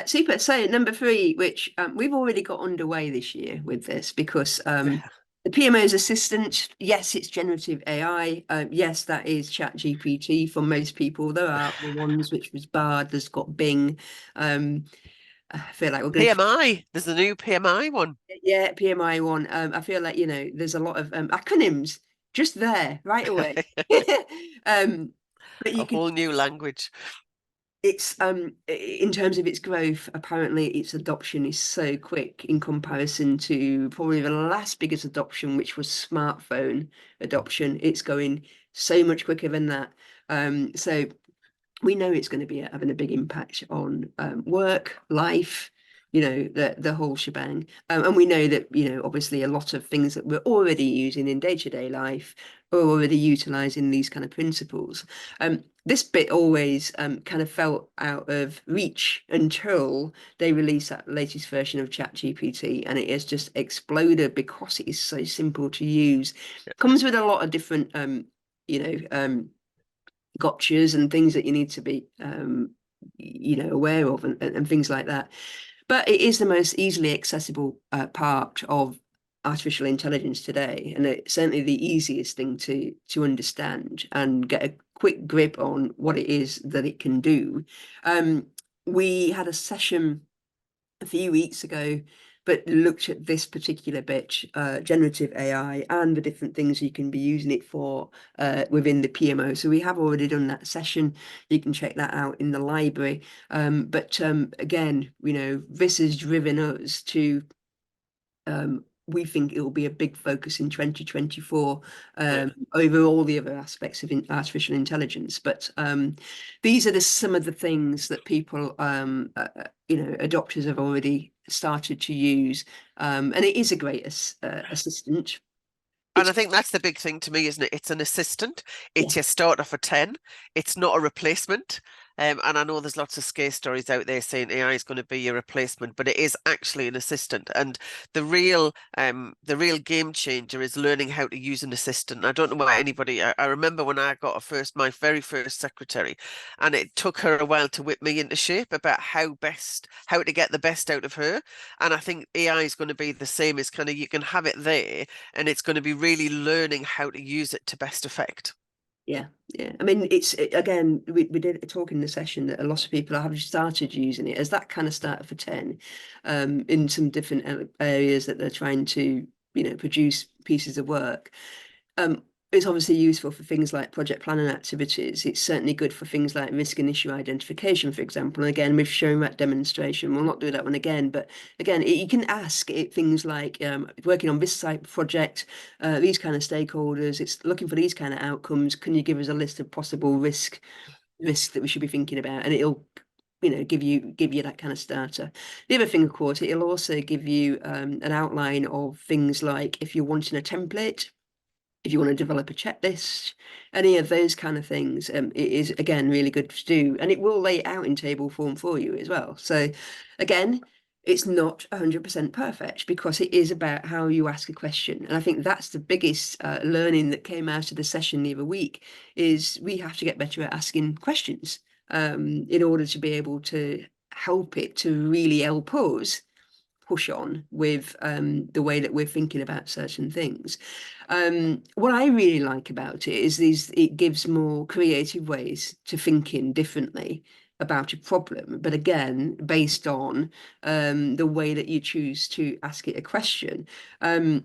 Super. So number three, which we've already got underway this year with this because the PMO's assistant, yes, it's generative AI. Yes, that is Chat GPT for most people. There are other ones, which was Bard, there's got Bing. I feel like we're going to, PMI, there's a new PMI one. yeah, PMI one. I feel like, there's a lot of acronyms just there right away. um, but you A can whole new language. it's in terms of its growth, apparently its adoption is so quick in comparison to probably the last biggest adoption, which was smartphone adoption. It's going so much quicker than that. So we know it's going to be having a big impact on work, life, the whole shebang. And we know that, obviously a lot of things that we're already using in day-to-day life are already utilizing these kind of principles. This bit always kind of felt out of reach until they released that latest version of ChatGPT, and it has just exploded because it is so simple to use. Comes with a lot of different you know, gotchas and things that you need to be aware of and things like that. But it is the most easily accessible part of artificial intelligence today, and it's certainly the easiest thing to understand and get a quick grip on what it is that it can do. We had a session a few weeks ago, but looked at this particular bit, generative AI, and the different things you can be using it for within the PMO. So we have already done that session. You can check that out in the library. But again, this has driven us to we think it will be a big focus in 2024 Yeah. over all the other aspects of artificial intelligence. But these are some of the things that people, adopters have already started to use. And it is a great assistant. And It's, I think that's the big thing to me, isn't it? It's an assistant. yeah, It's your starter for 10. It's not a replacement. And I know there's lots of scare stories out there saying AI is going to be your replacement, but it is actually an assistant. And the real game changer is learning how to use an assistant. I don't know why anybody. I remember when I got my very first secretary, and it took her a while to whip me into shape about how to get the best out of her. And I think AI is going to be the same. As kind of you can have it there, and it's going to be really learning how to use it to best effect. yeah, yeah. I mean, again, we did a talk in the session that a lot of people have started using it as that kind of starter for 10 in some different areas that they're trying to, produce pieces of work. It's obviously useful for things like project planning activities. It's certainly good for things like risk and issue identification, for example. And again, we've shown that demonstration. We'll not do that one again, but again, you can ask it things like working on this type of project, these kind of stakeholders. It's looking for these kind of outcomes. Can you give us a list of possible risks that we should be thinking about? And it'll give you that kind of starter. The other thing, of course, it'll also give you an outline of things like if you're wanting a template, if you want to develop a checklist, any of those kind of things, it is again really good to do, and it will lay it out in table form for you as well. So again, it's not 100% perfect because it is about how you ask a question, and I think that's the biggest learning that came out of the session the other week is we have to get better at asking questions in order to be able to help it to really help us push on with the way that we're thinking about certain things. What I really like about it is it gives more creative ways to thinking differently about a problem, but again, based on the way that you choose to ask it a question. I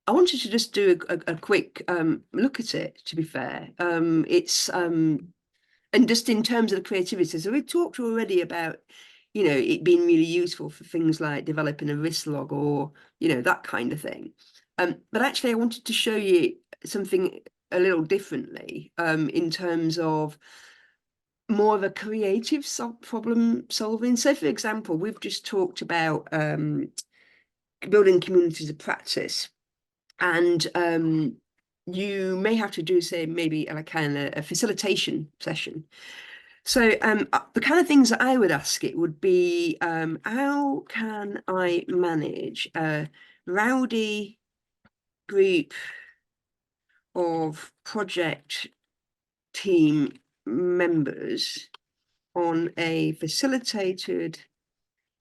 wanted to just do a quick look at it, to be fair. It's and just in terms of the creativity, so we've talked already about, it being really useful for things like developing a risk log or, that kind of thing. But actually, I wanted to show you something a little differently in terms of more of a creative problem solving. So, for example, we've just talked about building communities of practice, and you may have to do, say, maybe a kind of a facilitation session. So the kind of things that I would ask it would be, how can I manage a rowdy group of project team members on a facilitated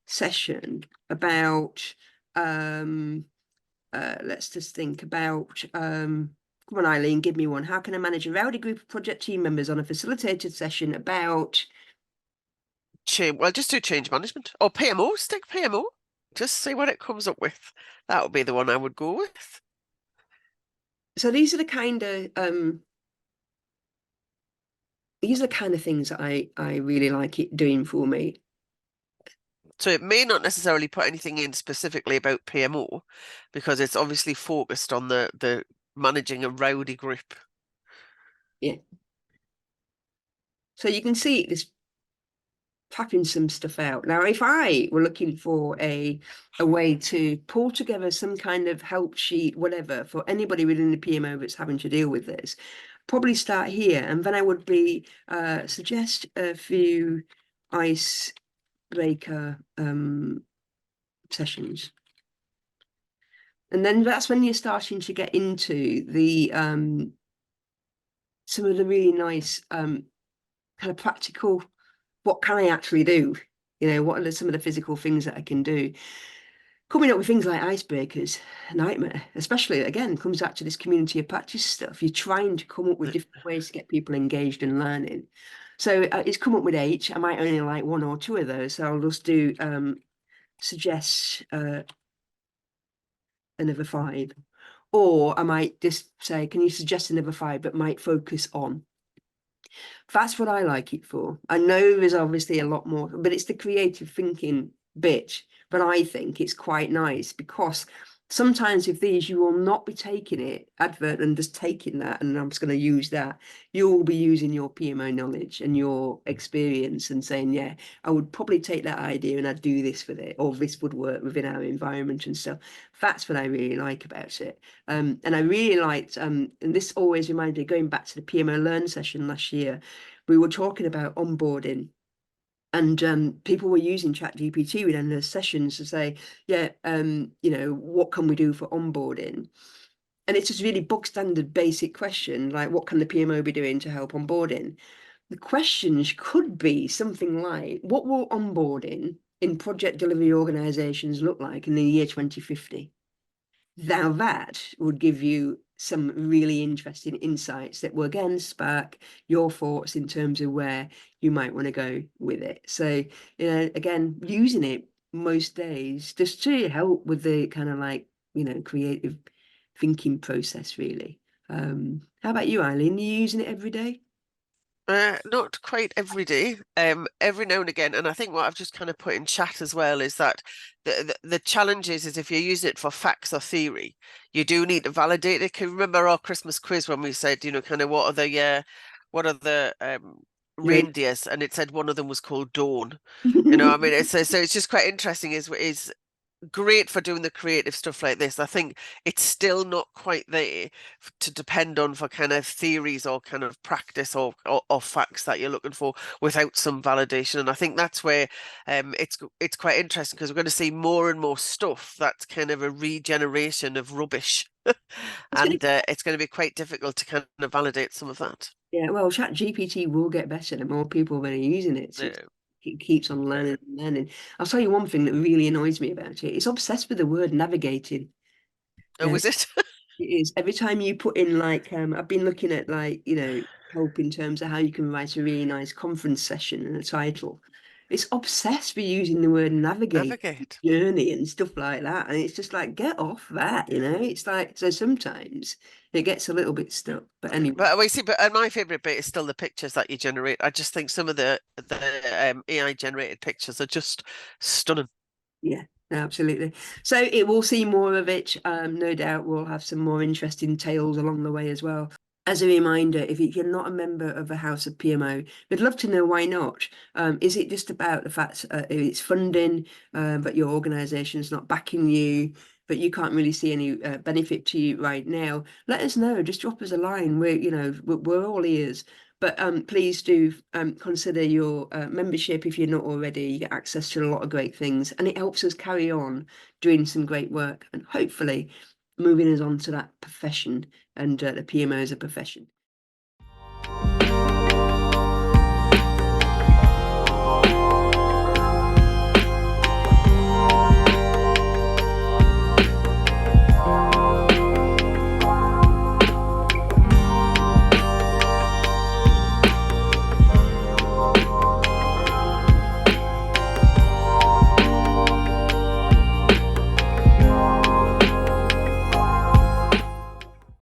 session about, let's just think about, come on, Eileen, give me one. How can I manage a rowdy group of project team members on a facilitated session about? Change, well, just do change management or PMO, stick PMO. Just see what it comes up with. That would be the one I would go with. So these are the kind of things that I really like it doing for me. So it may not necessarily put anything in specifically about PMO because it's obviously focused on the managing a rowdy group. Yeah. So you can see this tapping some stuff out. Now, if I were looking for a way to pull together some kind of help sheet, whatever, for anybody within the PMO that's having to deal with this, probably start here, and then I would be suggest a few icebreaker sessions. And then that's when you're starting to get into the some of the really nice kind of practical, what can I actually do? You know, what are some of the physical things that I can do? Coming up with things like icebreakers, nightmare, especially again, comes back to this community of practice stuff. You're trying to come up with different ways to get people engaged and learning. So it's come up with eight. I might only like one or two of those. So I'll just do suggest another five. Or I might just say, can you suggest another five, but might focus on? That's what I like it for. I know there's obviously a lot more, but it's the creative thinking bit. But I think it's quite nice because sometimes with these, you will not be taking it advert and just taking that, and I'm just going to use that. You will be using your PMO knowledge and your experience and saying, yeah, I would probably take that idea and I'd do this with it, or this would work within our environment and stuff. That's what I really like about it. And I really liked, and this always reminded me, going back to the PMO Learn session last year, we were talking about onboarding, and people were using ChatGPT within their sessions to say, yeah, what can we do for onboarding? And it's just really bog standard basic question, like what can the PMO be doing to help onboarding? The questions could be something like, what will onboarding in project delivery organizations look like in the year 2050? Now that would give you some really interesting insights that will again spark your thoughts in terms of where you might want to go with it. So, again, using it most days just to help with the kind of like, creative thinking process, really. How about you, Eileen? Are you using it every day? Not quite every day, every now and again. And I think what I've just kind of put in chat as well is that the challenge is if you're using it for facts or theory, you do need to validate it. Can you remember our Christmas quiz when we said, kind of what are the Really? reindeers? And it said one of them was called Dawn. I mean, so it's just quite interesting. Is great for doing the creative stuff like this. I think it's still not quite there to depend on for kind of theories or kind of practice or facts that you're looking for without some validation. And I think that's where it's quite interesting because we're going to see more and more stuff that's kind of a regeneration of rubbish. It's gonna And it's going to be quite difficult to kind of validate some of that. Yeah, well, ChatGPT will get better the more people that are using it. So Yeah. it keeps on learning and learning. I'll tell you one thing that really annoys me about it. It's obsessed with the word navigating. Oh, Yeah, was it? it is. Every time you put in like, I've been looking at like, help in terms of how you can write a really nice conference session and a title. It's obsessed with using the word navigate, Navigate. journey and stuff like that. And it's just like, get off that. It's like, so sometimes it gets a little bit stuck. But anyway. But we see, but and my favorite bit is still the pictures that you generate. I just think some of the AI generated pictures are just stunning. Yeah, absolutely. So it will see more of it. No doubt we'll have some more interesting tales along the way as well. As a reminder, if you're not a member of the House of PMO, we'd love to know why not. Is it just about the fact it's funding, but your organisation is not backing you, but you can't really see any benefit to you right now? Let us know. Just drop us a line. We're all ears. But please do consider your membership if you're not already. You get access to a lot of great things, and it helps us carry on doing some great work and hopefully moving us on to that profession and the PMO as a profession.